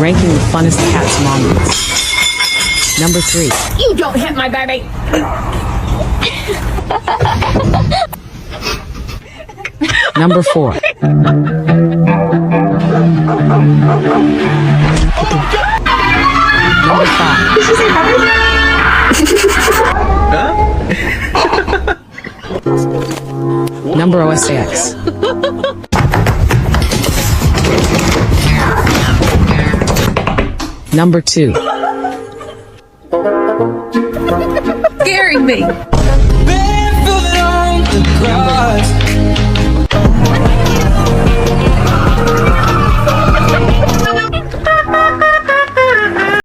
Ranking the funnest cats moments. Number 3. You don't hit my baby. Number 4. Number 5. Did she say Number OSAX. Number 2. Scaring me. Barefoot on the grass.